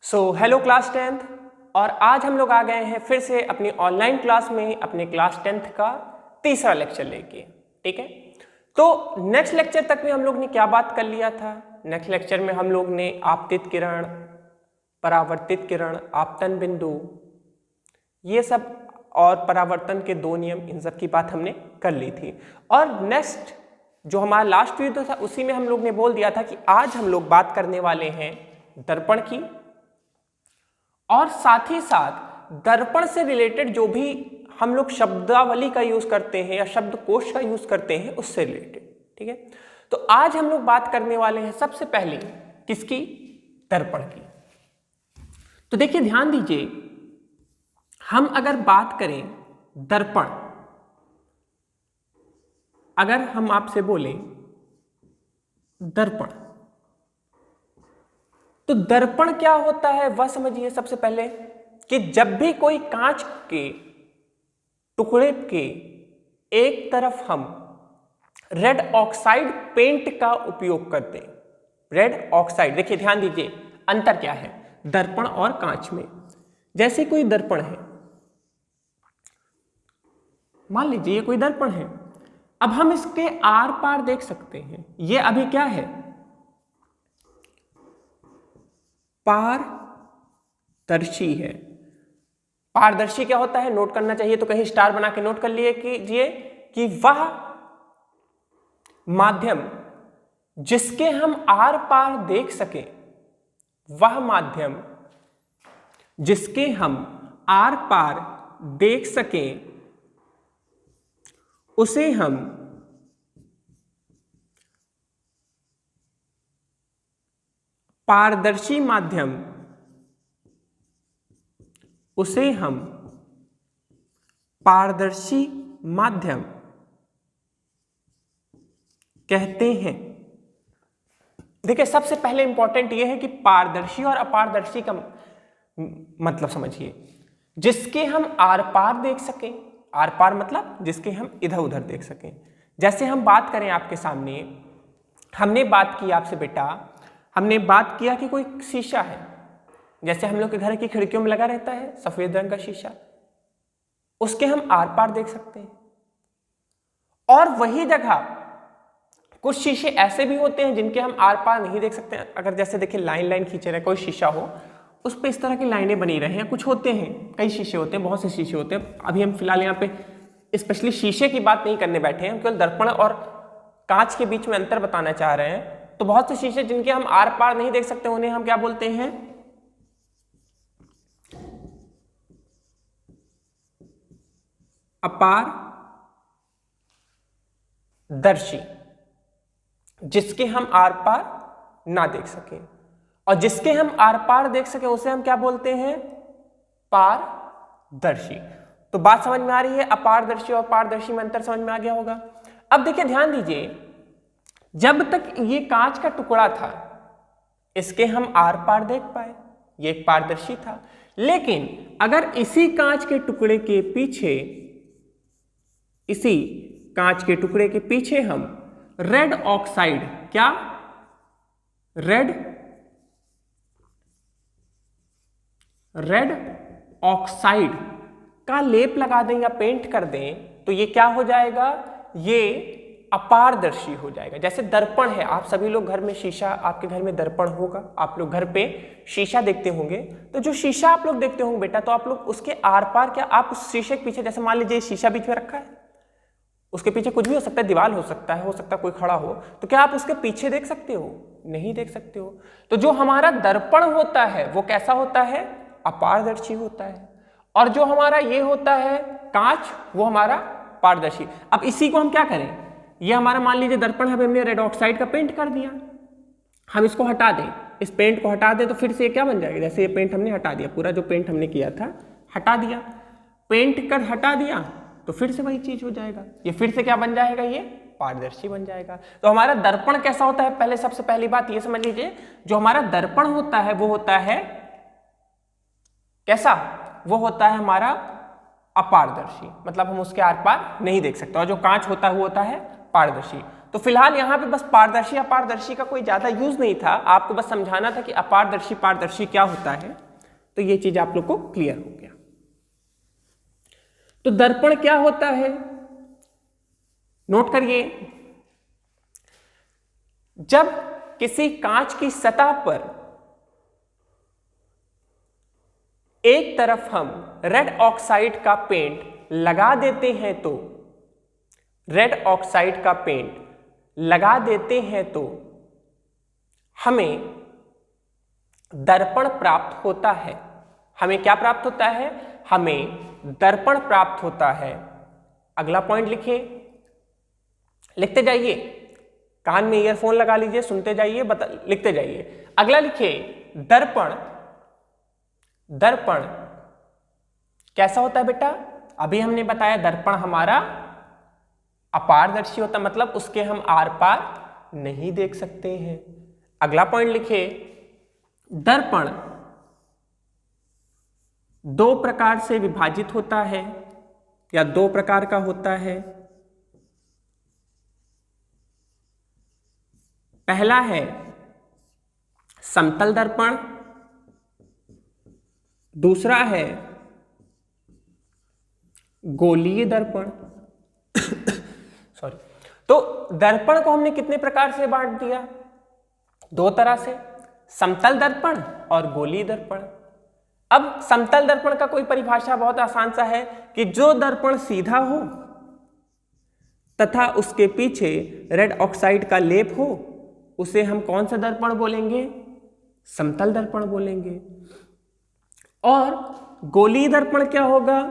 Hello class 10th। और आज हम लोग आ गए हैं फिर से अपनी ऑनलाइन क्लास में अपने क्लास 10th का तीसरा लेक्चर लेके। ठीक है, तो नेक्स्ट लेक्चर तक में हम लोग ने क्या बात कर लिया था। नेक्स्ट लेक्चर में हम लोग ने आपतित किरण, परावर्तित किरण, आपतन बिंदु, ये सब और परावर्तन के दो नियम, इन सब की बात हमने कर ली थी। और नेक्स्ट जो हमारा लास्ट वीडियो था उसी में हम लोग ने बोल दिया था कि आज हम लोग बात करने वाले हैं दर्पण की, और साथ ही साथ दर्पण से रिलेटेड जो भी हम लोग शब्दावली का यूज करते हैं या शब्दकोश का यूज करते हैं उससे रिलेटेड। ठीक है, तो आज हम लोग बात करने वाले हैं सबसे पहले किसकी, दर्पण की। तो देखिए ध्यान दीजिए, हम अगर बात करें दर्पण, अगर हम आपसे बोलें दर्पण, तो दर्पण क्या होता है वह समझिए सबसे पहले कि जब भी कोई कांच के टुकड़े के एक तरफ हम रेड ऑक्साइड पेंट का उपयोग करते हैं, रेड ऑक्साइड, देखिए ध्यान दीजिए अंतर क्या है दर्पण और कांच में। जैसे कोई दर्पण है, मान लीजिए ये कोई दर्पण है, अब हम इसके आर पार देख सकते हैं। ये अभी क्या है, पारदर्शी है। पारदर्शी क्या होता है नोट करना चाहिए, तो कहीं स्टार बना के नोट कर लिए कीजिए कि वह माध्यम जिसके हम आर पार देख सकें, वह माध्यम जिसके हम आर पार देख सकें उसे हम पारदर्शी माध्यम, उसे हम पारदर्शी माध्यम कहते हैं। देखिए सबसे पहले इंपॉर्टेंट यह है कि पारदर्शी और अपारदर्शी का मतलब समझिए। जिसके हम आर पार देख सकें, आर पार मतलब जिसके हम इधर उधर देख सकें। जैसे हम बात करें आपके सामने, हमने बात की आपसे बेटा, हमने बात किया कि कोई शीशा है, जैसे हम लोग के घर की खिड़कियों में लगा रहता है सफेद रंग का शीशा, उसके हम आर पार देख सकते हैं। और वही जगह कुछ शीशे ऐसे भी होते हैं जिनके हम आर पार नहीं देख सकते। अगर जैसे देखिए लाइन लाइन खींचे रहे कोई शीशा हो, उस पर इस तरह की लाइनें बनी रहे हैं, कुछ होते हैं, कई शीशे होते हैं, बहुत से शीशे होते हैं। अभी हम फिलहाल यहाँ पे स्पेशली शीशे की बात नहीं करने बैठे हैं, हम केवल दर्पण और कांच के बीच में अंतर बताना चाह रहे हैं। तो बहुत से शीशे जिनके हम आर पार नहीं देख सकते उन्हें हम क्या बोलते हैं, अपारदर्शी। जिसके हम आर पार ना देख सकें, और जिसके हम आर पार देख सकें उसे हम क्या बोलते हैं, पारदर्शी। तो बात समझ में आ रही है, अपारदर्शी और पारदर्शी में अंतर समझ में आ गया होगा। अब देखिए ध्यान दीजिए, जब तक ये कांच का टुकड़ा था इसके हम आर पार देख पाए, ये एक पारदर्शी था। लेकिन अगर इसी कांच के टुकड़े के पीछे, इसी कांच के टुकड़े के पीछे हम रेड ऑक्साइड, क्या रेड ऑक्साइड का लेप लगा दें या पेंट कर दें, तो ये क्या हो जाएगा, ये अपारदर्शी हो जाएगा। जैसे दर्पण है, आप सभी लोग घर में शीशा, आपके घर में दर्पण होगा, आप लोग घर पे शीशा देखते होंगे। तो जो शीशा आप लोग देखते होंगे बेटा, तो आप लोग उसके आर पार क्या, आप उस शीशे के पीछे, जैसे मान लीजिए शीशा बीच में रखा है, उसके पीछे कुछ भी हो सकता है, दीवार हो सकता है कोई खड़ा हो, तो क्या आप उसके पीछे देख सकते हो, नहीं देख सकते हो। तो जो हमारा दर्पण होता है वो कैसा होता है, अपारदर्शी होता है। और जो हमारा ये होता है कांच, वो हमारा पारदर्शी। अब इसी को हम क्या करें, ये हमारा मान लीजिए दर्पण है, हमने रेड ऑक्साइड का पेंट कर दिया, हम इसको हटा दें, इस पेंट को हटा दें, तो फिर से ये क्या बन जाएगा, जैसे ये पेंट हमने हटा दिया, पूरा जो पेंट हमने किया था हटा दिया, पेंट कर हटा दिया, तो फिर से वही चीज हो जाएगा, ये फिर से क्या बन जाएगा, ये पारदर्शी बन जाएगा। तो हमारा दर्पण कैसा होता है, पहले सबसे पहली बात ये समझ लीजिए, जो हमारा दर्पण होता है वो होता है कैसा, वो होता है हमारा अपारदर्शी, मतलब हम उसके आर पार नहीं देख सकते। और जो कांच होता है वो होता है पारदर्शी। तो फिलहाल यहाँ पे बस पारदर्शी अपारदर्शी का कोई ज्यादा यूज नहीं था, आपको बस समझाना था कि अपारदर्शी पारदर्शी क्या होता है, तो ये चीज आप लोग को क्लियर हो गया। तो दर्पण क्या होता है, नोट करिए, जब किसी कांच की सतह पर एक तरफ हम रेड ऑक्साइड का पेंट लगा देते हैं तो रेड ऑक्साइड का पेंट लगा देते हैं तो हमें दर्पण प्राप्त होता है। हमें क्या प्राप्त होता है, हमें दर्पण प्राप्त होता है। अगला पॉइंट लिखिए, लिखते जाइए, कान में ईयरफोन लगा लीजिए, सुनते जाइए, लिखते जाइए। अगला लिखिए, दर्पण, दर्पण कैसा होता है बेटा, अभी हमने बताया दर्पण हमारा अपारदर्शी होता, मतलब उसके हम आर पार नहीं देख सकते हैं। अगला पॉइंट लिखिए, दर्पण दो प्रकार से विभाजित होता है या दो प्रकार का होता है। पहला है समतल दर्पण, दूसरा है गोलीय दर्पण। सॉरी, तो दर्पण को हमने कितने प्रकार से बांट दिया, दो तरह से, समतल दर्पण और गोलीय दर्पण। अब समतल दर्पण का कोई परिभाषा बहुत आसान सा है कि जो दर्पण सीधा हो तथा उसके पीछे रेड ऑक्साइड का लेप हो, उसे हम कौन सा दर्पण बोलेंगे, समतल दर्पण बोलेंगे। और गोलीय दर्पण क्या होगा,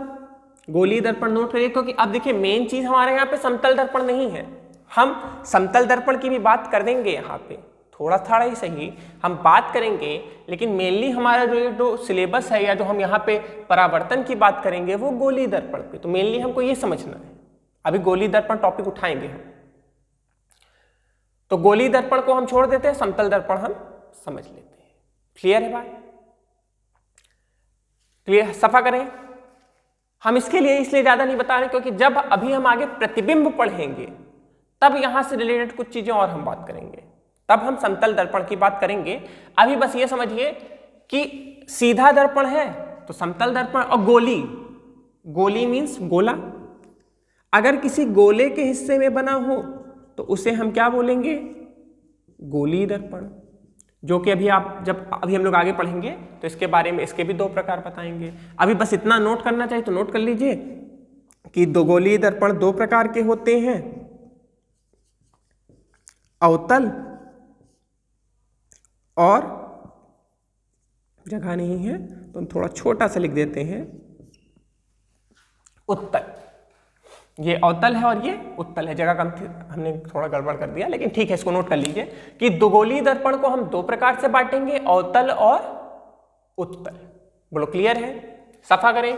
गोलीय दर्पण नोट करिए, क्योंकि अब देखिए मेन चीज हमारे यहाँ पे समतल दर्पण नहीं है, हम समतल दर्पण की भी बात कर देंगे, यहाँ पे थोड़ा थोड़ा ही सही हम बात करेंगे, लेकिन मेनली हमारा जो सिलेबस है या जो हम यहाँ पे परावर्तन की बात करेंगे वो गोलीय दर्पण पे, तो मेनली हमको ये समझना है। अभी गोलीय दर्पण टॉपिक उठाएंगे हम, तो गोलीय दर्पण को हम छोड़ देते हैं, समतल दर्पण हम समझ लेते हैं। क्लियर है बात, क्लियर, सफा करें। हम इसके लिए इसलिए ज्यादा नहीं बता रहे क्योंकि जब अभी हम आगे प्रतिबिंब पढ़ेंगे तब यहां से रिलेटेड कुछ चीजें और हम बात करेंगे, तब हम समतल दर्पण की बात करेंगे। अभी बस ये समझिए कि सीधा दर्पण है तो समतल दर्पण, और गोली, गोली मीन्स गोला, अगर किसी गोले के हिस्से में बना हो तो उसे हम क्या बोलेंगे, गोलीय दर्पण, जो कि अभी हम लोग आगे पढ़ेंगे तो इसके बारे में, इसके भी दो प्रकार बताएंगे। अभी बस इतना नोट करना चाहिए तो नोट कर लीजिए कि दो गोलीय दर्पण दो प्रकार के होते हैं, अवतल और, जगह नहीं है तो हम थोड़ा छोटा सा लिख देते हैं, उत्तल। ये अवतल है और ये उत्तल है, जगह कम थी, हमने थोड़ा गड़बड़ कर दिया, लेकिन ठीक है, इसको नोट कर लीजिए कि दो गोलीय दर्पण को हम दो प्रकार से बांटेंगे, अवतल और उत्तल। बोलो क्लियर है, सफा करें।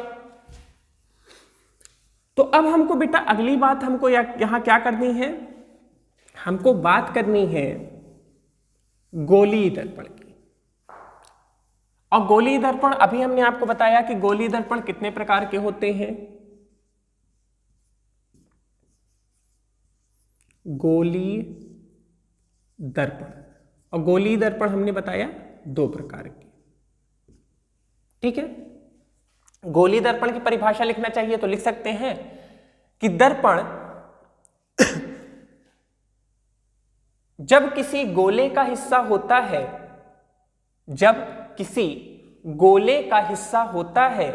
तो अब हमको बेटा अगली बात हमको यहां क्या करनी है, हमको बात करनी है गोलीय दर्पण की। और गोलीय दर्पण अभी हमने आपको बताया कि गोलीय दर्पण कितने प्रकार के होते हैं, गोलीय दर्पण, और गोलीय दर्पण हमने बताया दो प्रकार के, ठीक है। गोलीय दर्पण की परिभाषा लिखना चाहिए तो लिख सकते हैं कि दर्पण जब किसी गोले का हिस्सा होता है, जब किसी गोले का हिस्सा होता है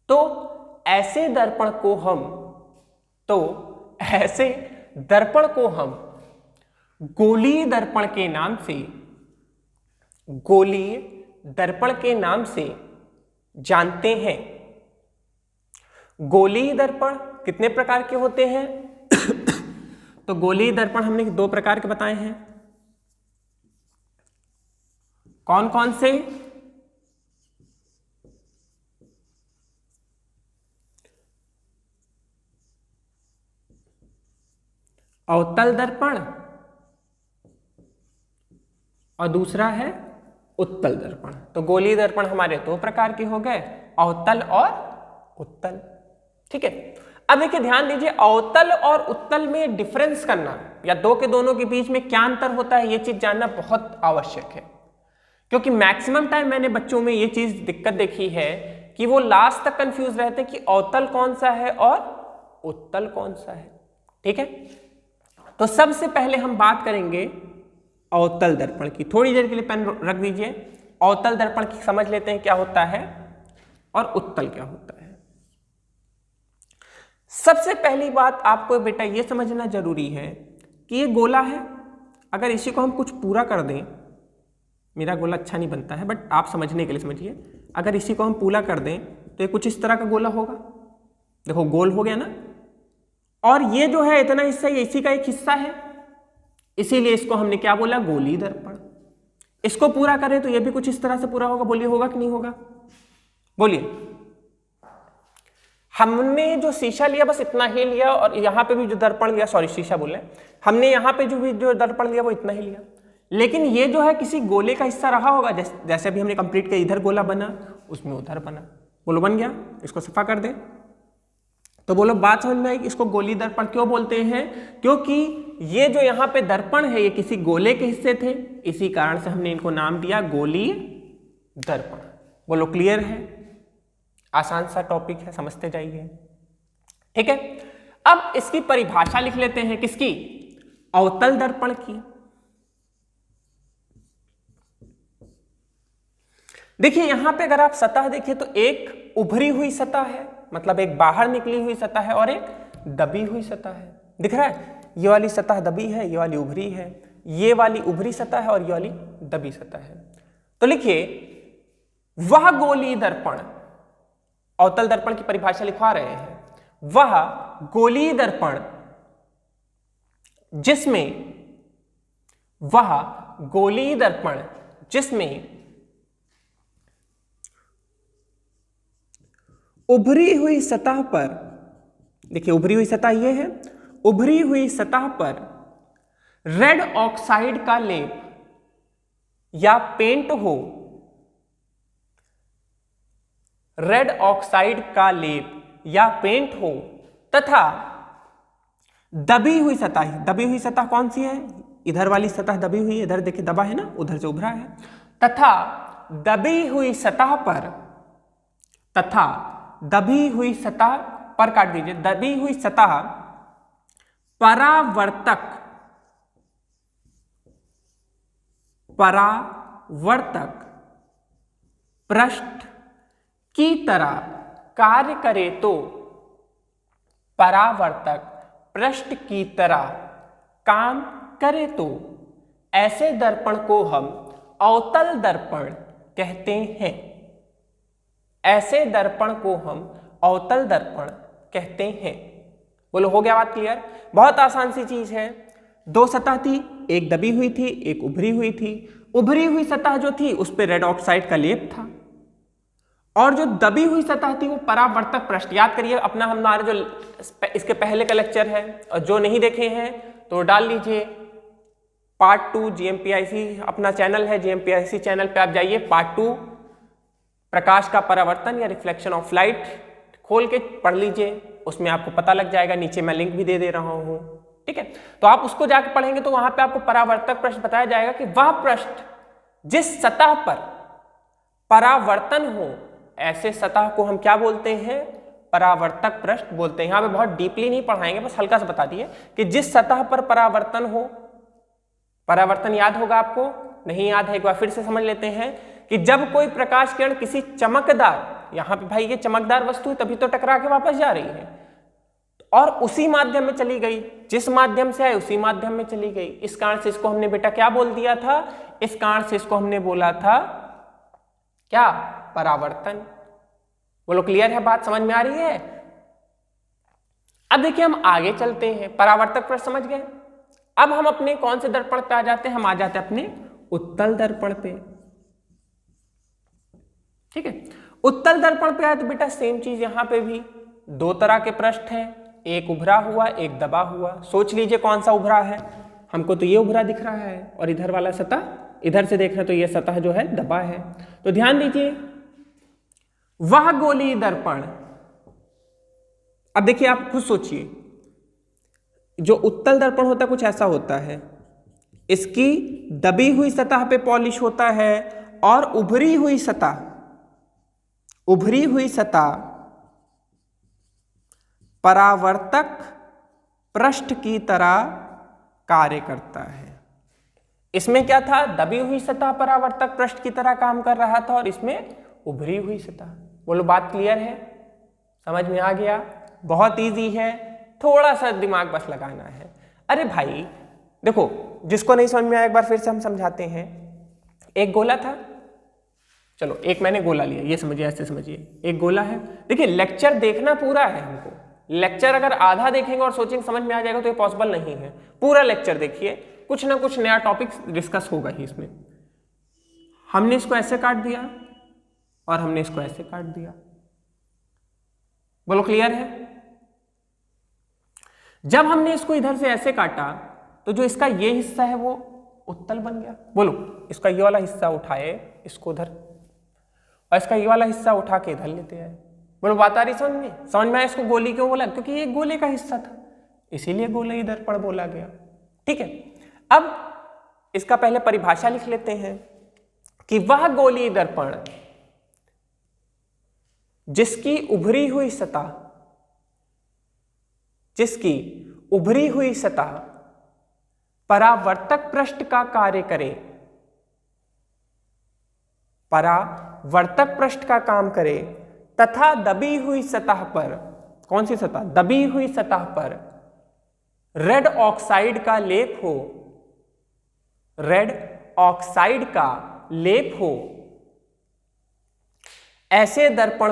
तो ऐसे दर्पण को हम गोलीय दर्पण के नाम से, गोलीय दर्पण के नाम से जानते हैं। गोलीय दर्पण कितने प्रकार के होते हैं तो गोलीय दर्पण हमने दो प्रकार के बताए हैं, कौन कौन से, अवतल दर्पण और दूसरा है उत्तल दर्पण। तो गोलीय दर्पण हमारे दो प्रकार के हो गए, अवतल और उत्तल, ठीक है। अब देखिए ध्यान दीजिए, अवतल और उत्तल में डिफरेंस करना या दो के दोनों के बीच में क्या अंतर होता है, ये चीज जानना बहुत आवश्यक है, क्योंकि मैक्सिमम टाइम मैंने बच्चों में ये चीज दिक्कत देखी है कि वो लास्ट तक कंफ्यूज रहते हैं कि अवतल कौन सा है और उत्तल कौन सा है। ठीक है, तो सबसे पहले हम बात करेंगे अवतल दर्पण की। थोड़ी देर के लिए पेन रख दीजिए, अवतल दर्पण की समझ लेते हैं क्या होता है और उत्तल क्या होता है। सबसे पहली बात आपको बेटा ये समझना जरूरी है कि ये गोला है, अगर इसी को हम कुछ पूरा कर दें, मेरा गोला अच्छा नहीं बनता है बट आप समझने के लिए समझिए, अगर इसी को हम पूरा कर दें तो ये कुछ इस तरह का गोला होगा। देखो गोल हो गया ना, और ये जो है इतना हिस्सा ये इसी का एक हिस्सा है, इसीलिए इसको हमने क्या बोला, गोली दर्पण। इसको पूरा करें तो ये भी कुछ इस तरह से पूरा होगा। बोलिए होगा कि नहीं होगा, बोलिए। हमने जो शीशा लिया बस इतना ही लिया, और यहाँ पे भी जो दर्पण लिया, सॉरी शीशा बोले, हमने यहाँ पे जो दर्पण लिया वो इतना ही लिया, लेकिन ये जो है किसी गोले का हिस्सा रहा होगा। जैसे अभी हमने कंप्लीट किया, इधर गोला बना, उसमें उधर बना, बोलो बन गया। इसको सफा कर दे तो बोलो बात समझ में आई। इसको गोली दर्पण क्यों बोलते हैं, क्योंकि ये जो यहाँ पे दर्पण है ये किसी गोले के हिस्से थे, इसी कारण से हमने इनको नाम दिया गोली दर्पण। बोलो क्लियर है, आसान सा टॉपिक है, समझते जाइए। ठीक है, अब इसकी परिभाषा लिख लेते हैं, किसकी, अवतल दर्पण की। देखिए यहां पे अगर आप सतह देखिए तो एक उभरी हुई सतह है, मतलब एक बाहर निकली हुई सतह है, और एक दबी हुई सतह है। दिख रहा है, ये वाली सतह दबी है, ये वाली उभरी है, ये वाली उभरी सतह है और ये वाली दबी सतह है। तो लिखिए वह गोली दर्पण, अवतल दर्पण की परिभाषा लिखवा रहे हैं, वह गोली दर्पण जिसमें उभरी हुई सतह पर, देखिए उभरी हुई सतह ये है, उभरी हुई सतह पर रेड ऑक्साइड का लेप या पेंट हो, रेड ऑक्साइड का लेप या पेंट हो, तथा दबी हुई सतह कौन सी है, इधर वाली सतह दबी हुई है, इधर देखिए दबा है ना, उधर से उभरा है, तथा दबी हुई सतह पर काट दीजिए, दबी हुई सतह परावर्तक पृष्ठ की तरह कार्य करे तो, परावर्तक पृष्ठ की तरह काम करे तो ऐसे दर्पण को हम अवतल दर्पण कहते हैं। ऐसे दर्पण को हम अवतल दर्पण कहते हैं। बोलो हो गया बात क्लियर? बहुत आसान सी चीज है। दो सतह थी, एक दबी हुई थी, एक उभरी हुई थी। उभरी हुई सतह जो थी उस पर रेड ऑक्साइड का लेप था, और जो दबी हुई सतह थी वो परावर्तक पृष्ठ। याद करिए अपना हमारे जो इसके पहले का लेक्चर है, और जो नहीं देखे हैं तो डाल लीजिए पार्ट 2 जीएमपीआईसी अपना चैनल है, जीएमपीआईसी चैनल पे आप जाइए, पार्ट 2 प्रकाश का परावर्तन या रिफ्लेक्शन ऑफ लाइट खोल के पढ़ लीजिए, उसमें आपको पता लग जाएगा। नीचे मैं लिंक भी दे दे रहा हूं, ठीक है? तो आप उसको जाके पढ़ेंगे तो वहां पे आपको परावर्तक पृष्ठ बताया जाएगा कि वह पृष्ठ जिस सतह पर परावर्तन हो, ऐसे सतह को हम क्या बोलते हैं? परावर्तक पृष्ठ बोलते हैं। यहां पे बहुत डीपली नहीं पढ़ाएंगे, बस हल्का सा बता दिए कि जिस सतह पर परावर्तन हो, परावर्तन याद होगा आपको, नहीं याद है एक बार फिर से समझ लेते हैं कि जब कोई प्रकाश किरण किसी चमकदार, यहां पे भाई ये चमकदार वस्तु तभी तो टकरा के वापस जा रही है, और उसी माध्यम में चली गई, जिस माध्यम से आए उसी माध्यम में चली गई, इस कारण से इसको हमने बेटा क्या बोल दिया था? इस कारण से इसको हमने बोला था क्या? परावर्तन। बोलो क्लियर है बात, समझ में आ रही है? अब देखिए हम आगे चलते हैं, परावर्तक पृष्ठ समझ गए। अब हम अपने कौन से दर्पण पे आ जाते हैं? हम आ जाते हैं अपने उत्तल दर्पण पे, ठीक है? उत्तल दर्पण पे आए तो बेटा सेम चीज, यहां पे भी दो तरह के पृष्ठ हैं, एक उभरा हुआ, एक दबा हुआ। सोच लीजिए कौन सा उभरा है? हमको तो ये उभरा दिख रहा है, और इधर वाला सतह, इधर से देख रहे तो ये सतह जो है दबा है। तो ध्यान दीजिए, वह गोली दर्पण, अब देखिए, आप खुद सोचिए, जो उत्तल दर्पण होता है कुछ ऐसा होता है, इसकी दबी हुई सतह पे पॉलिश होता है और उभरी हुई सतह परावर्तक पृष्ठ की तरह कार्य करता है। इसमें क्या था, दबी हुई सतह परावर्तक पृष्ठ की तरह काम कर रहा था और इसमें उभरी हुई सतह। बोलो बात क्लियर है, समझ में आ गया? बहुत इजी है, थोड़ा सा दिमाग बस लगाना है। अरे भाई देखो, जिसको नहीं समझ में आया एक बार फिर से हम समझाते हैं। एक गोला था, चलो एक मैंने गोला लिया, ये समझिए, ऐसे समझिए, एक गोला है। देखिए लेक्चर देखना पूरा है हमको, लेक्चर अगर आधा देखेंगे और सोचेंगे समझ में आ जाएगा तो ये पॉसिबल नहीं है। पूरा लेक्चर देखिए, कुछ ना कुछ नया टॉपिक डिस्कस होगा ही इसमें। हमने इसको ऐसे काट दिया और हमने इसको ऐसे काट दिया। बोलो क्लियर है? जब हमने इसको इधर से ऐसे काटा तो जो इसका ये हिस्सा है वो उत्तल बन गया। बोलो, इसका ये वाला हिस्सा उठाए इसको उधर, और इसका ये वाला हिस्सा उठा के इधर लेते आए। बोलो बात आ रही समझ में? समझ में आया इसको गोली क्यों बोला? क्योंकि ये गोले का हिस्सा था, इसीलिए गोले दर्पण बोला गया। ठीक है, अब इसका पहले परिभाषा लिख लेते हैं कि वह गोलीय दर्पण जिसकी उभरी हुई सतह परावर्तक पृष्ठ का कार्य करे, परावर्तक पृष्ठ का काम करे तथा दबी हुई सतह पर, कौन सी सतह? दबी हुई सतह पर रेड ऑक्साइड का लेप हो, रेड ऑक्साइड का लेप हो, ऐसे दर्पण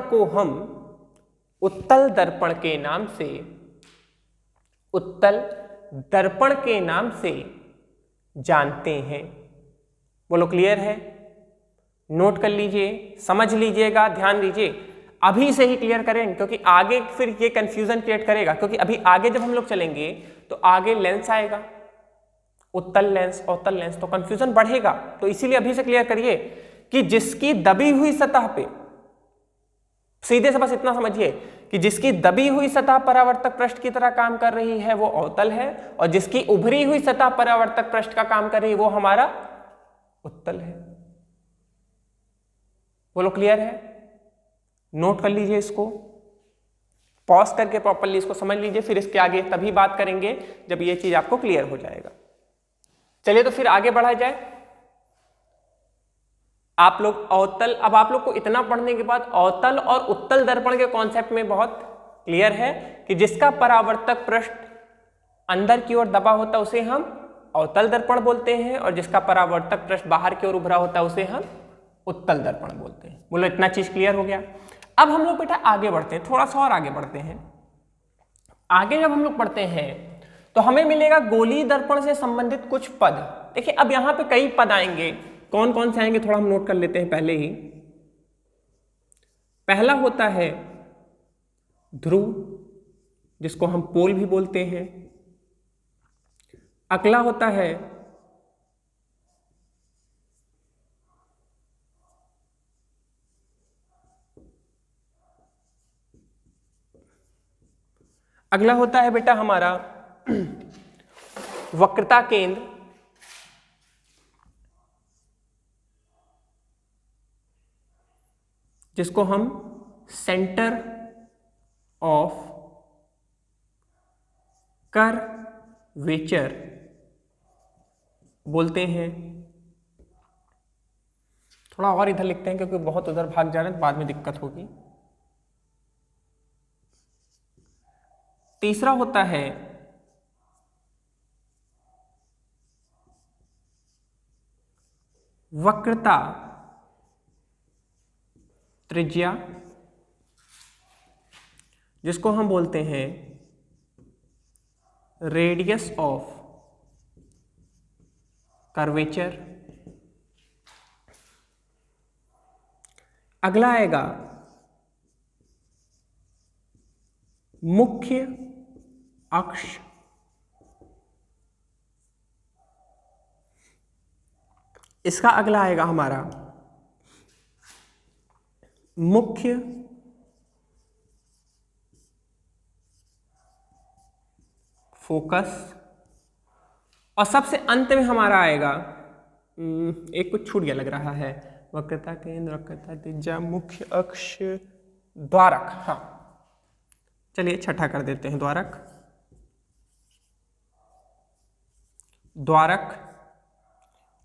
को हम उत्तल दर्पण के नाम से जानते हैं। बोलो क्लियर है? नोट कर लीजिए, समझ लीजिएगा, ध्यान दीजिए, अभी से ही क्लियर करें, क्योंकि आगे फिर ये कंफ्यूजन क्रिएट करेगा। क्योंकि अभी आगे जब हम लोग चलेंगे तो आगे लेंस आएगा, उत्तल लेंस, अवतल लेंस, तो कंफ्यूजन बढ़ेगा। तो इसीलिए अभी से क्लियर करिए कि जिसकी दबी हुई सतह पे, सीधे से बस इतना समझिए कि जिसकी दबी हुई सतह परावर्तक पृष्ठ की तरह काम कर रही है वो अवतल है, और जिसकी उभरी हुई सतह परावर्तक पृष्ठ का काम कर रही है वो हमारा उत्तल है। बोलो क्लियर है? नोट कर लीजिए, इसको पॉज करके प्रॉपर्ली इसको समझ लीजिए, फिर इसके आगे तभी बात करेंगे जब ये चीज आपको क्लियर हो जाएगा। चलिए तो फिर आगे बढ़ा जाए। आप लोग अवतल, अब आप लोग को इतना पढ़ने के बाद अवतल और उत्तल दर्पण के कॉन्सेप्ट में बहुत क्लियर है कि जिसका परावर्तक पृष्ठ अंदर की ओर दबा होता है उसे हम अवतल दर्पण बोलते हैं, और जिसका परावर्तक पृष्ठ बाहर की ओर उभरा होता है उसे हम उत्तल दर्पण बोलते हैं। बोलो इतना चीज क्लियर हो गया? अब हम लोग बेटा आगे बढ़ते हैं, थोड़ा सा और आगे बढ़ते हैं। आगे जब हम लोग पढ़ते हैं तो हमें मिलेगा गोलीय दर्पण से संबंधित कुछ पद। देखिए अब यहां पे कई पद आएंगे, कौन कौन से आएंगे थोड़ा हम नोट कर लेते हैं पहले ही। पहला होता है ध्रुव, जिसको हम पोल भी बोलते हैं। अगला होता है बेटा हमारा वक्रता केंद्र, जिसको हम सेंटर ऑफ कर्वेचर बोलते हैं। थोड़ा और इधर लिखते हैं क्योंकि बहुत उधर भाग जा रहे हैं, बाद में दिक्कत होगी। तीसरा होता है वक्रता त्रिज्या, जिसको हम बोलते हैं रेडियस ऑफ कर्वेचर। अगला आएगा मुख्य अक्ष, इसका अगला आएगा हमारा मुख्य फोकस, और सबसे अंत में हमारा आएगा एक कुछ छूट गया लग रहा है, वक्रता केंद्र, वक्रता त्रिज्या, मुख्य अक्ष, द्वारक। हाँ चलिए छठा कर देते हैं, द्वारक। द्वारक,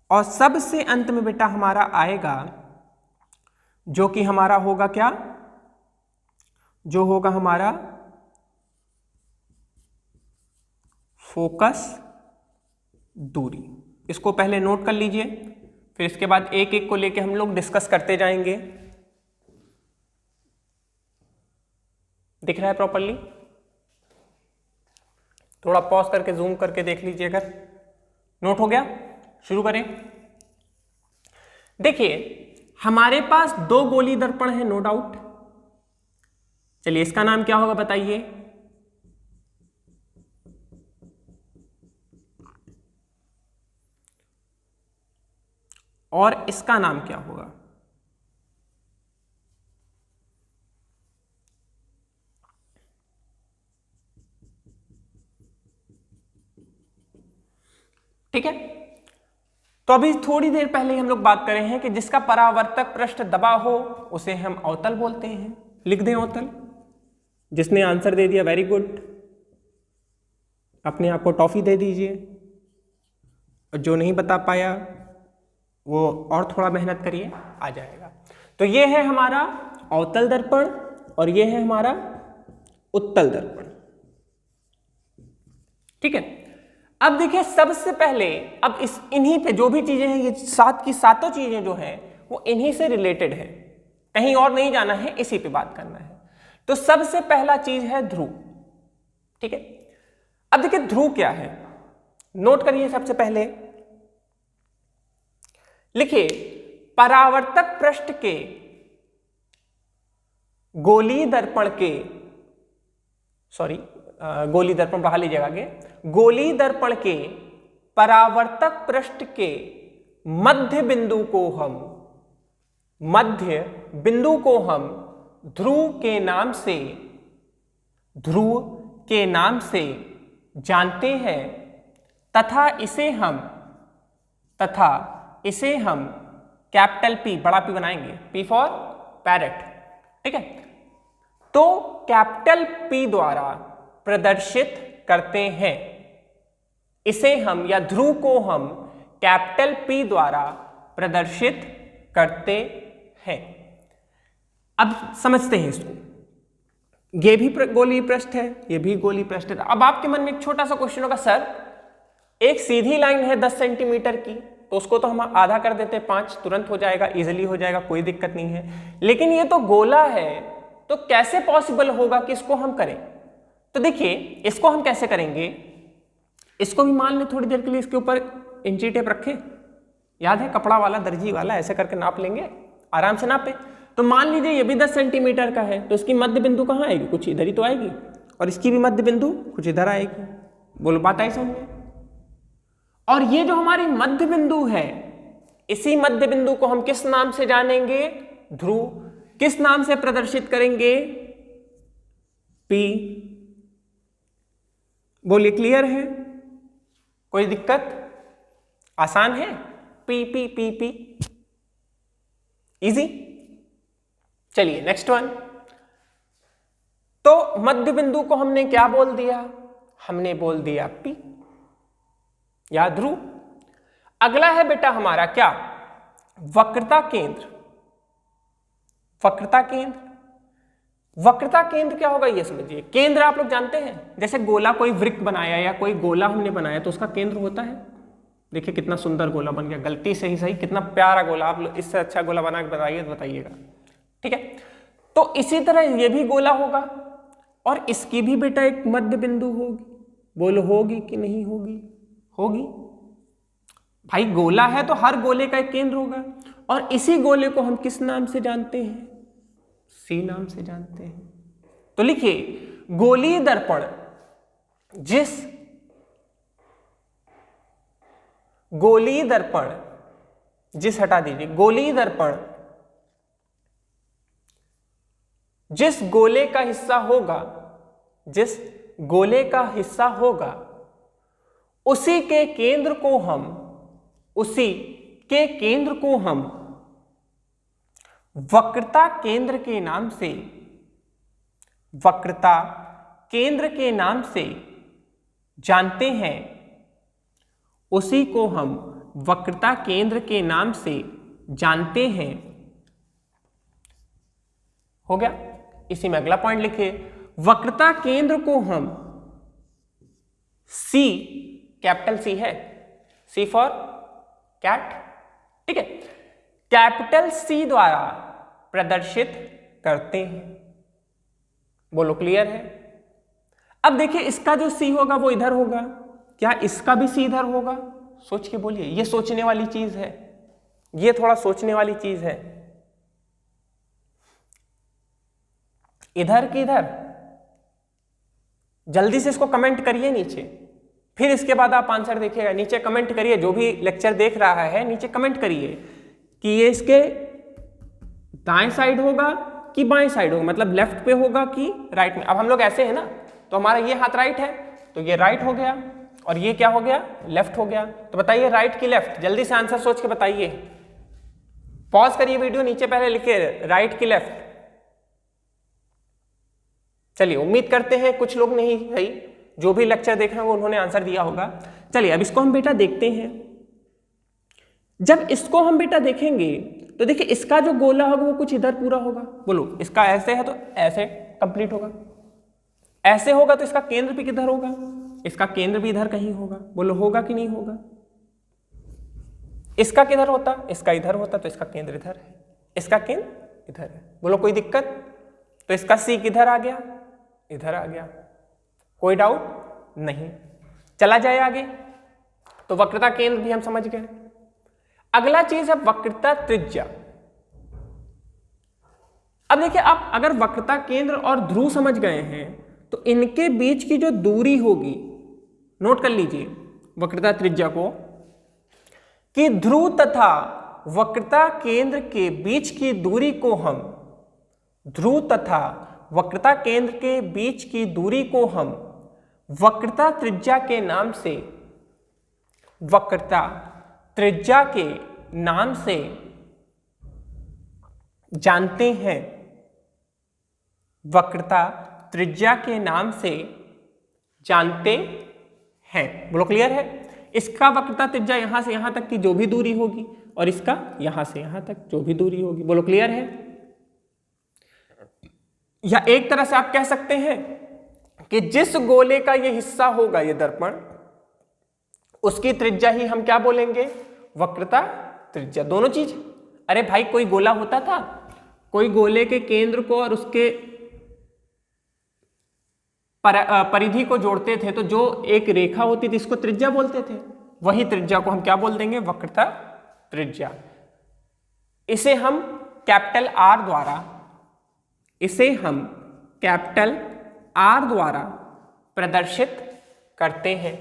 और सबसे अंत में बेटा हमारा आएगा जो कि हमारा होगा क्या, जो होगा हमारा फोकस दूरी। इसको पहले नोट कर लीजिए, फिर इसके बाद एक एक को लेके हम लोग डिस्कस करते जाएंगे। दिख रहा है प्रॉपरली? थोड़ा पॉज करके जूम करके देख लीजिए अगर नोट हो गया। शुरू करें। देखिए हमारे पास दो गोली दर्पण है, नो डाउट। चलिए इसका नाम क्या होगा बताइए? और इसका नाम क्या होगा? ठीक है, तो अभी थोड़ी देर पहले हम लोग बात कर रहे हैं कि जिसका परावर्तक पृष्ठ दबा हो उसे हम अवतल बोलते हैं। लिख दें अवतल। जिसने आंसर दे दिया वेरी गुड, अपने आप को टॉफी दे दीजिए, और जो नहीं बता पाया वो और थोड़ा मेहनत करिए, आ जाएगा। तो ये है हमारा अवतल दर्पण और ये है हमारा उत्तल दर्पण। ठीक है, अब देखिए सबसे पहले अब इन्हीं पे जो भी चीजें हैं, ये सात की सातों चीजें जो हैं वो इन्हीं से रिलेटेड है, कहीं और नहीं जाना है, इसी पे बात करना है। तो सबसे पहला चीज है ध्रुव। ठीक है, अब देखिए ध्रुव क्या है, नोट करिए। सबसे पहले लिखिए परावर्तक पृष्ठ के गोली दर्पण के, सॉरी गोली दर्पण बढ़ा लीजिएगा आगे, गोली दर्पण के परावर्तक पृष्ठ के मध्य बिंदु को हम ध्रुव के नाम से जानते हैं तथा इसे हम कैपिटल P, बड़ा P बनाएंगे, P फॉर पैरेट। ठीक है, तो कैपिटल P द्वारा प्रदर्शित करते हैं। इसे हम या ध्रुव को हम कैपिटल P द्वारा प्रदर्शित करते हैं। अब समझते हैं इसको। ये भी गोली पृष्ठ है, ये भी गोली पृष्ठ है। अब आपके मन में एक छोटा सा क्वेश्चन होगा, सर एक सीधी लाइन है 10 सेंटीमीटर की, तो उसको तो हम आधा कर देते हैं 5, तुरंत हो जाएगा, इजीली हो जाएगा, कोई दिक्कत नहीं है। लेकिन ये तो गोला है, तो कैसे पॉसिबल होगा कि इसको हम करें? तो देखिए इसको हम कैसे करेंगे, इसको भी मान लें थोड़ी देर के लिए इसके ऊपर इंची टेप रखें, याद है कपड़ा वाला, दर्जी वाला, ऐसे करके नाप लेंगे, आराम से नापे। तो मान लीजिए ये भी 10 सेंटीमीटर का है, तो इसकी मध्य बिंदु कहाँ आएगी? कुछ इधर ही तो आएगी, और इसकी भी मध्य बिंदु कुछ इधर आएगी। बोलो बात आई समझ में? और ये जो हमारी मध्य बिंदु है, इसी मध्य बिंदु को हम किस नाम से जानेंगे? ध्रुव। किस नाम से प्रदर्शित करेंगे? P। बोलिए क्लियर है? कोई दिक्कत? आसान है? P P P P, easy. चलिए नेक्स्ट वन। तो मध्य बिंदु को हमने क्या बोल दिया? हमने बोल दिया P या ध्रुव। अगला है बेटा हमारा क्या? वक्रता केंद्र। वक्रता केंद्र, वक्रता केंद्र क्या होगा ये समझिए। केंद्र आप लोग जानते हैं, जैसे गोला, कोई वृत्त बनाया या कोई गोला हमने बनाया तो उसका केंद्र होता है। देखिए कितना सुंदर गोला बन गया, गलती से ही सही, कितना प्यारा गोला। आप लोग इससे अच्छा गोला बना के बताइएगा। ठीक है, तो इसी तरह ये भी गोला होगा और इसकी भी बेटा एक मध्य बिंदु होगी। बोलो होगी कि नहीं होगी? होगी भाई, गोला है तो हर गोले का एक केंद्र होगा, और इसी गोले को हम किस नाम से जानते हैं? C नाम से जानते हैं। तो लिखिए गोली दर्पण जिस हटा दीजिए, गोली दर्पण जिस गोले का हिस्सा होगा, जिस गोले का हिस्सा होगा उसी के केंद्र को हम, उसी के केंद्र को हम वक्रता केंद्र के नाम से, वक्रता केंद्र के नाम से जानते हैं, उसी को हम वक्रता केंद्र के नाम से जानते हैं। हो गया। इसी में अगला पॉइंट लिखिए, वक्रता केंद्र को हम सी, कैपिटल सी है, सी फॉर कैट, ठीक है, कैपिटल सी द्वारा प्रदर्शित करते हैं। बोलो क्लियर है। अब देखिए इसका जो सी होगा वो इधर होगा, क्या इसका भी सी इधर होगा? सोच के बोलिए, ये सोचने वाली चीज है, ये थोड़ा सोचने वाली चीज है। इधर की इधर? जल्दी से इसको कमेंट करिए नीचे, फिर इसके बाद आप आंसर देखिएगा। नीचे कमेंट करिए, जो भी लेक्चर देख रहा है नीचे कमेंट करिए कि ये इसके दाएं साइड होगा कि बाएं साइड होगा, मतलब लेफ्ट पे होगा कि राइट में। अब हम लोग ऐसे है ना, तो हमारा ये हाथ राइट है तो ये राइट हो गया, और ये क्या हो गया? लेफ्ट हो गया। तो बताइए राइट की लेफ्ट? जल्दी से आंसर सोच के बताइए। पॉज करिए वीडियो, नीचे पहले लिखिए राइट की लेफ्ट। चलिए, उम्मीद करते हैं कुछ लोग नहीं भाई, जो भी लेक्चर देख रहे हैं वो उन्होंने आंसर दिया होगा। चलिए अब इसको हम बेटा देखते हैं। जब इसको हम बेटा देखेंगे तो देखिए इसका जो गोला होगा वो कुछ इधर पूरा होगा। बोलो, इसका ऐसे है तो ऐसे कंप्लीट होगा, ऐसे होगा तो इसका केंद्र भी किधर होगा? इसका केंद्र भी इधर कहीं होगा। बोलो होगा कि नहीं होगा? इसका किधर होता? इसका इधर होता, तो इसका केंद्र इधर है, इसका केंद्र इधर है। बोलो कोई दिक्कत? तो इसका सी किधर आ गया? इधर आ गया। कोई डाउट नहीं? चला जाए आगे। तो वक्रता केंद्र भी हम समझ गए। अगला चीज है वक्रता त्रिज्या। अब देखिए, आप अगर वक्रता केंद्र और ध्रुव समझ गए हैं तो इनके बीच की जो दूरी होगी, नोट कर लीजिए वक्रता त्रिज्या को, कि ध्रुव तथा वक्रता केंद्र के बीच की दूरी को हम, ध्रुव तथा वक्रता केंद्र के बीच की दूरी को हम वक्रता त्रिज्या के नाम से, वक्रता त्रिज्या के नाम से जानते हैं, वक्रता त्रिज्या के नाम से जानते हैं। बोलो क्लियर है? इसका वक्रता त्रिज्या यहां से यहां तक की जो भी दूरी होगी और इसका यहां से यहां तक जो भी दूरी होगी। बोलो क्लियर है? या एक तरह से आप कह सकते हैं कि जिस गोले का ये हिस्सा होगा, ये दर्पण, उसकी त्रिज्या ही हम क्या बोलेंगे? वक्रता त्रिज्या। दोनों चीज। अरे भाई, कोई गोला होता था, कोई गोले के केंद्र को और उसके परिधि को जोड़ते थे, तो जो एक रेखा होती थी इसको त्रिज्या बोलते थे। वही त्रिज्या को हम क्या बोल देंगे? वक्रता त्रिज्या। इसे हम कैपिटल आर द्वारा, इसे हम कैपिटल आर द्वारा प्रदर्शित करते हैं।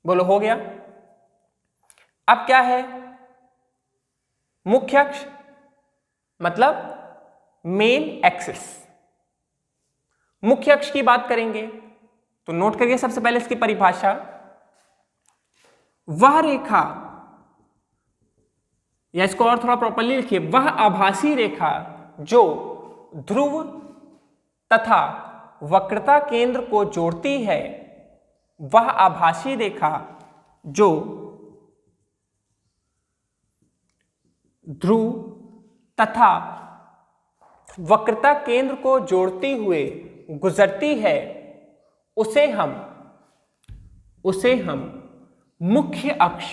बोलो हो गया? अब क्या है? मुख्य अक्ष मतलब मेन एक्सिस। मुख्य अक्ष की बात करेंगे तो नोट करिए सबसे पहले इसकी परिभाषा। वह रेखा, या इसको और थोड़ा प्रॉपर्ली लिखिए, वह आभासी रेखा जो ध्रुव तथा वक्रता केंद्र को जोड़ती है, वह आभासी रेखा जो ध्रुव तथा वक्रता केंद्र को जोड़ती हुए गुजरती है, उसे हम मुख्य अक्ष,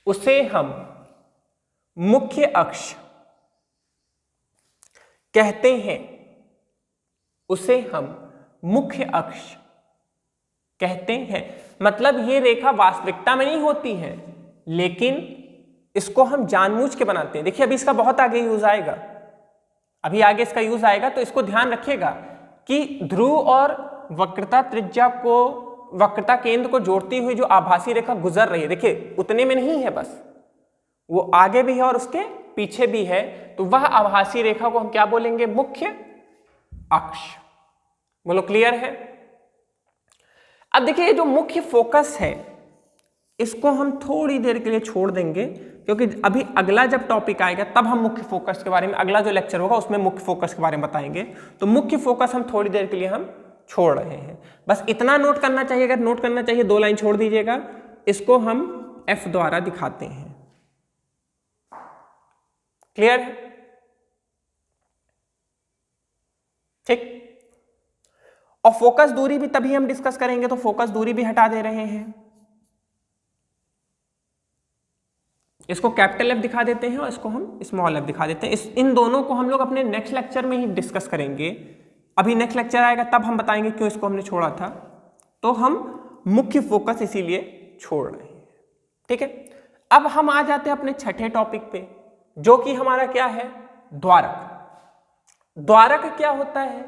उसे हम मुख्य अक्ष कहते हैं, उसे हम मुख्य अक्ष कहते हैं। मतलब ये रेखा वास्तविकता में नहीं होती है, लेकिन इसको हम जानबूझ के बनाते हैं। देखिए अभी इसका बहुत आगे यूज आएगा, अभी आगे इसका यूज आएगा, तो इसको ध्यान रखिएगा कि ध्रुव और वक्रता त्रिज्या को, वक्रता केंद्र को जोड़ती हुई जो आभासी रेखा गुजर रही है, देखिए उतने में नहीं है, बस वो आगे भी है और उसके पीछे भी है, तो वह आभासी रेखा को हम क्या बोलेंगे? मुख्य अक्ष। बोलो क्लियर है? अब देखिए जो मुख्य फोकस है इसको हम थोड़ी देर के लिए छोड़ देंगे, क्योंकि अभी अगला जब टॉपिक आएगा तब हम मुख्य फोकस के बारे में, अगला जो लेक्चर होगा उसमें मुख्य फोकस के बारे में बताएंगे। तो मुख्य फोकस हम थोड़ी देर के लिए हम छोड़ रहे हैं। बस इतना नोट करना चाहिए, अगर नोट करना चाहिए 2 लाइन छोड़ दीजिएगा। इसको हम F द्वारा दिखाते हैं। क्लियर है? ठीक। और फोकस दूरी भी तभी हम डिस्कस करेंगे, तो फोकस दूरी भी हटा दे रहे हैं। इसको कैपिटल F दिखा देते हैं और इसको हम स्मॉल f दिखा देते हैं। इन दोनों को हम लोग अपने नेक्स्ट लेक्चर में ही डिस्कस करेंगे। अभी नेक्स्ट लेक्चर आएगा तब हम बताएंगे क्यों इसको हमने छोड़ा था। तो हम मुख्य फोकस इसीलिए छोड़ रहे हैं। ठीक है, अब हम आ जाते हैं अपने छठे टॉपिक पे, जो कि हमारा क्या है? द्वारक। द्वारक क्या होता है?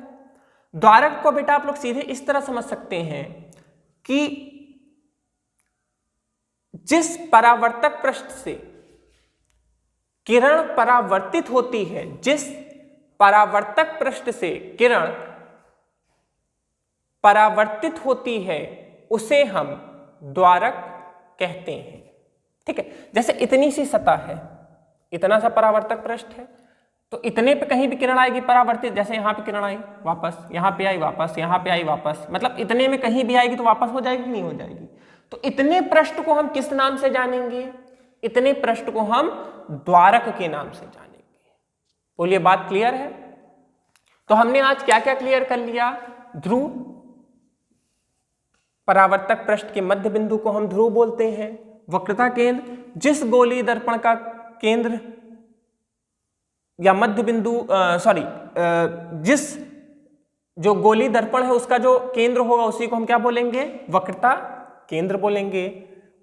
द्वारक को बेटा आप लोग सीधे इस तरह समझ सकते हैं कि जिस परावर्तक पृष्ठ से किरण परावर्तित होती है, जिस परावर्तक पृष्ठ से किरण परावर्तित होती है, उसे हम द्वारक कहते हैं। ठीक है, जैसे इतनी सी सतह है, इतना सा परावर्तक पृष्ठ है, तो इतने पे कहीं भी किरण आएगी परावर्तित, जैसे यहां पे किरण आई वापस, यहां पे आई वापस, यहां पे आई वापस, मतलब इतने में कहीं भी आएगी तो वापस हो जाएगी, नहीं हो जाएगी। तो इतने पृष्ठ को हम किस नाम से जानेंगे? इतने पृष्ठ को हम द्वारक के नाम से जानेंगे। बोलिए बात क्लियर है? तो हमने आज क्या क्या क्लियर कर लिया? ध्रुव, परावर्तक पृष्ठ के मध्य बिंदु को हम ध्रुव बोलते हैं। वक्रता केंद्र, जिस गोलीय दर्पण का केंद्र या मध्य बिंदु जिस जो गोलीय दर्पण है उसका जो केंद्र होगा उसी को हम क्या बोलेंगे? वक्रता केंद्र बोलेंगे।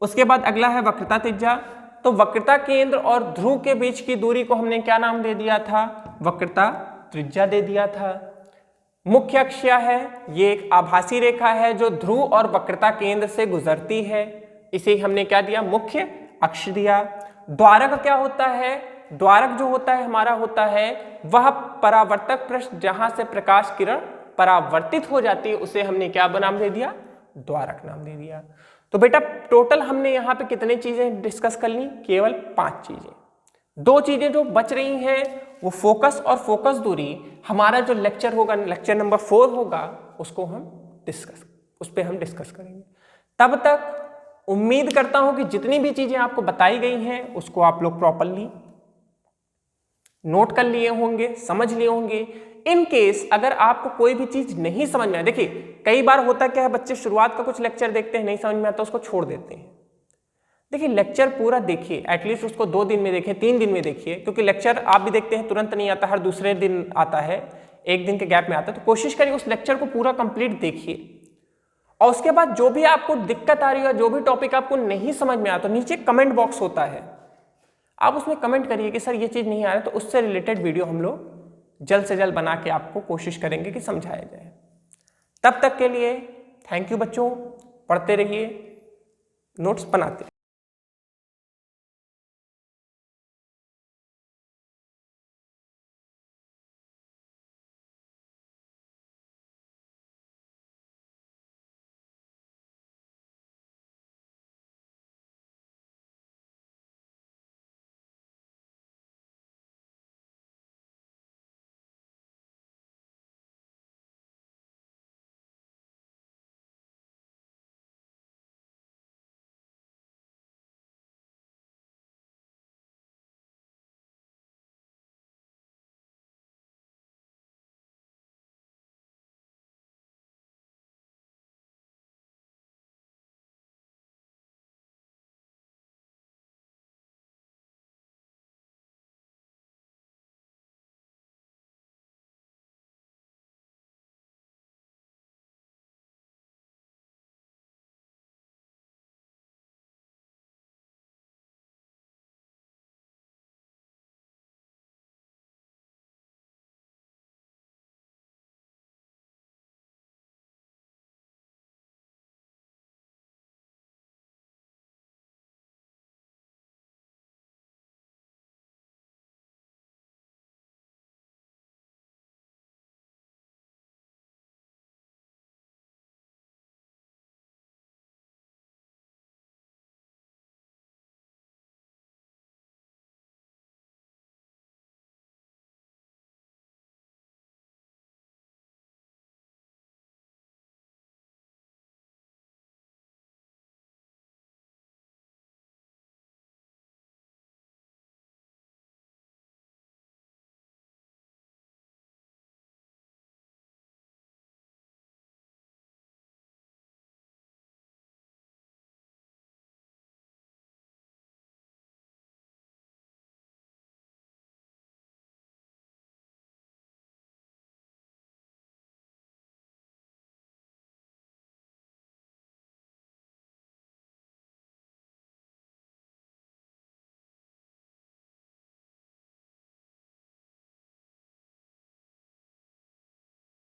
उसके बाद अगला है वक्रता त्रिज्या। तो वक्रता केंद्र और ध्रुव के बीच की दूरी को हमने क्या नाम दे दिया था? वक्रता त्रिज्या दे दिया था। मुख्य अक्ष क्या है? ये एक आभासी रेखा है जो ध्रुव और वक्रता केंद्र से गुजरती है, इसे हमने क्या दिया? मुख्य अक्ष दिया। द्वारक क्या होता है? द्वारक जो होता है हमारा होता है वह परावर्तक पृष्ठ जहां से प्रकाश किरण परावर्तित हो जाती है, उसे हमने क्या नाम दे दिया? द्वारक नाम दे दिया। तो बेटा टोटल हमने यहाँ पे कितने चीजें डिस्कस कर ली? केवल 5 चीजें। 2 चीजें जो बच रही हैं वो फोकस और फोकस दूरी। हमारा जो लेक्चर होगा, लेक्चर नंबर 4 होगा, उसको हम उस पर हम डिस्कस करेंगे। तब तक उम्मीद करता हूं कि जितनी भी चीजें आपको बताई गई हैं उसको आप लोग प्रॉपरली नोट कर लिए होंगे, समझ लिए होंगे। इन केस अगर आपको कोई भी चीज नहीं समझ में आए, देखिए कई बार होता क्या है, बच्चे शुरुआत का कुछ लेक्चर देखते हैं, नहीं समझ में आता उसको छोड़ देते हैं। देखिए लेक्चर पूरा देखिए, एटलीस्ट उसको 2 दिन में देखिए, 3 दिन में देखिए, क्योंकि लेक्चर आप भी देखते हैं तुरंत नहीं आता, हर दूसरे दिन आता है, 1 दिन के गैप में आता है। तो कोशिश करिए उस लेक्चर को पूरा कंप्लीट देखिए, और उसके बाद जो भी आपको दिक्कत आ रही है, जो भी टॉपिक आपको नहीं समझ में आता, तो नीचे कमेंट बॉक्स होता है, आप उसमें कमेंट करिए कि सर ये चीज़ नहीं आ रहा, तो उससे रिलेटेड वीडियो हम लोग जल्द से जल्द बना के आपको कोशिश करेंगे कि समझाया जाए। तब तक के लिए थैंक यू बच्चों, पढ़ते रहिए, नोट्स बनाते रहिए।